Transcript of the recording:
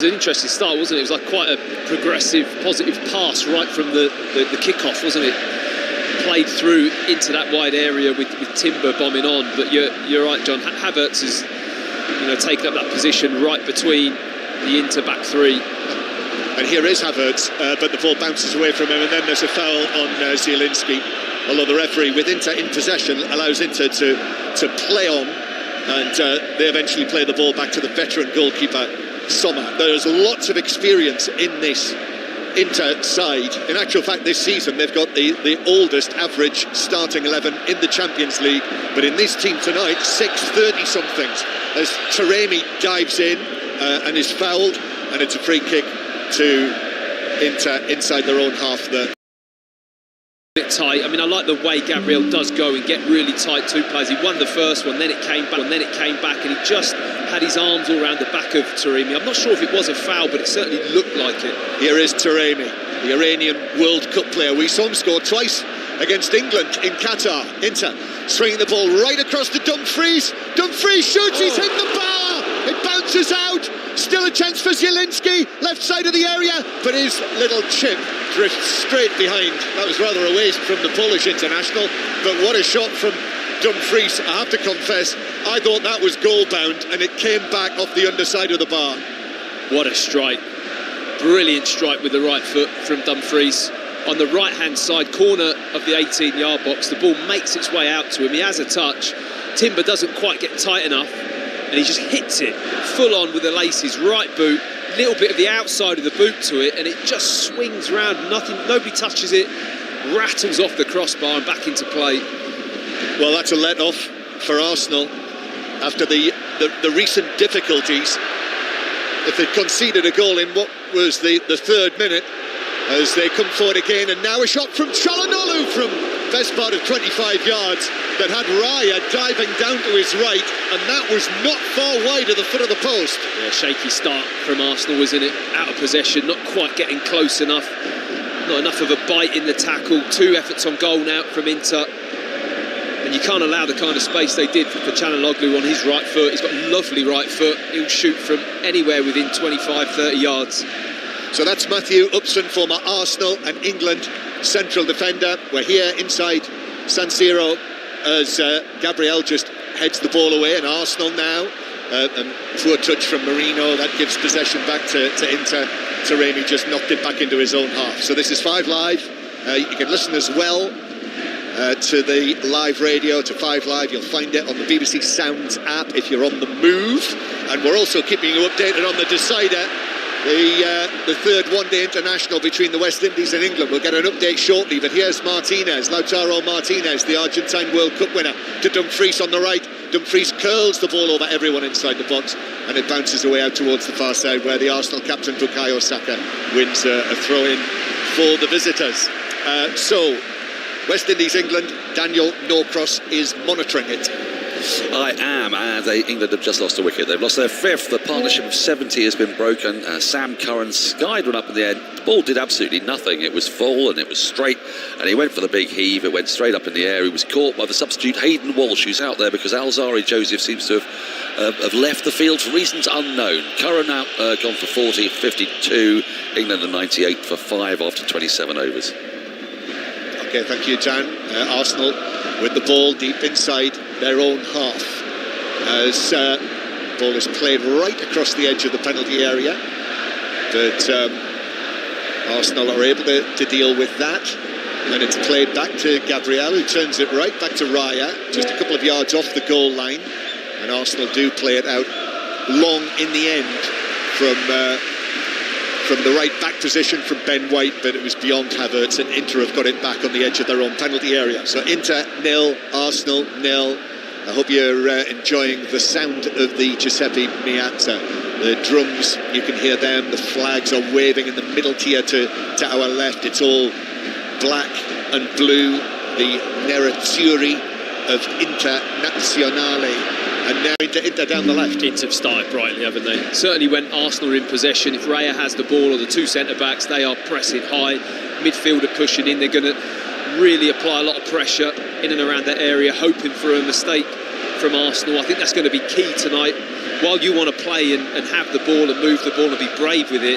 It was an interesting start, wasn't it? It was like quite a progressive, positive pass right from the kick-off, wasn't it? Played through into that wide area with Timber bombing on. But you're right, John. Havertz has taken up that position right between the Inter back three. And here is Havertz, but the ball bounces away from him, and then there's a foul on Zielinski. Although the referee, with Inter in possession, allows Inter to play on, and they eventually play the ball back to the veteran goalkeeper Sommer. There's lots of experience in this Inter side. In actual fact, this season they've got the oldest average starting 11 in the Champions League. But in this team tonight, 630-somethings. As Taremi dives in and is fouled, and it's a free kick to Inter inside their own half there. Bit tight. I mean, I like the way Gabriel does go and get really tight two players. He won the first one, then it came back, and he just had his arms all around the back of Taremi. I'm not sure if it was a foul, but it certainly looked like it. Here is Taremi, the Iranian World Cup player. We saw him score twice against England in Qatar. Inter swinging the ball right across to Dumfries. Dumfries shoots, he's hit the bar. It bounces out. Still a chance for Zielinski, left side of the area, but his little chip drifts straight behind. That was rather a waste from the Polish international, but what a shot from Dumfries. I have to confess, I thought that was goal-bound, and it came back off the underside of the bar. What a strike. Brilliant strike with the right foot from Dumfries. On the right-hand side corner of the 18-yard box, the ball makes its way out to him. He has a touch. Timber doesn't quite get tight enough, and he just hits it full on with the laces, right boot, little bit of the outside of the boot to it, and it just swings round. Nobody touches it, rattles off the crossbar and back into play. Well, that's a let-off for Arsenal after the recent difficulties. If they conceded a goal in what was the third minute, as they come forward again, and now a shot from Çalhanoğlu from best part of 25 yards that had Raya diving down to his right, and that was not far wide of the foot of the post. Yeah, shaky start from Arsenal, wasn't it? Out of possession, not quite getting close enough, not enough of a bite in the tackle. Two efforts on goal now from Inter, and you can't allow the kind of space they did for Çalhanoğlu on his right foot. He's got a lovely right foot. He'll shoot from anywhere within 25-30 yards. So that's Matthew Upson, former Arsenal and England central defender. We're here inside San Siro as Gabriel just heads the ball away, and Arsenal now. A poor touch from Marino, that gives possession back to Inter. Taremi just knocked it back into his own half. So this is 5 Live. You can listen as well to the live radio, to 5 Live. You'll find it on the BBC Sounds app if you're on the move. And we're also keeping you updated on the decider. The third one-day international between the West Indies and England. We'll get an update shortly, but here's Martinez, Lautaro Martinez, the Argentine World Cup winner, to Dumfries on the right. Dumfries curls the ball over everyone inside the box, and it bounces away out towards the far side, where the Arsenal captain Bukayo Saka wins a throw-in for the visitors. So, West Indies, England, Daniel Norcross is monitoring it. I am, and England have just lost a wicket. They've lost their 5th. The partnership of 70 has been broken. Sam Curran skied one up in the air. The ball did absolutely nothing. It was full and it was straight, and he went for the big heave. It went straight up in the air. He was caught by the substitute Hayden Walsh, who's out there because Alzari Joseph seems to have left the field for reasons unknown. Curran out, gone for 40, 52. England are 98 for 5 after 27 overs. Okay, thank you, Dan. Arsenal with the ball deep inside their own half as the ball is played right across the edge of the penalty area, but Arsenal are able to deal with that, and it's played back to Gabriel, who turns it right back to Raya, just a couple of yards off the goal line, and Arsenal do play it out long in the end from the right back position from Ben White, but it was beyond Havertz, and Inter have got it back on the edge of their own penalty area. So Inter 0, Arsenal 0. I hope you're enjoying the sound of the Giuseppe Meazza. The drums, you can hear them. The flags are waving in the middle tier to our left. It's all black and blue. The Nerazzurri of Internazionale. And now Inter down the left. Inter have started brightly, haven't they? Certainly when Arsenal are in possession, if Raya has the ball or the two centre-backs, they are pressing high. Midfield are pushing in. They're going to really apply a lot of pressure in and around that area, hoping for a mistake from Arsenal. I think that's going to be key tonight. while you want to play and have the ball and move the ball and be brave with it,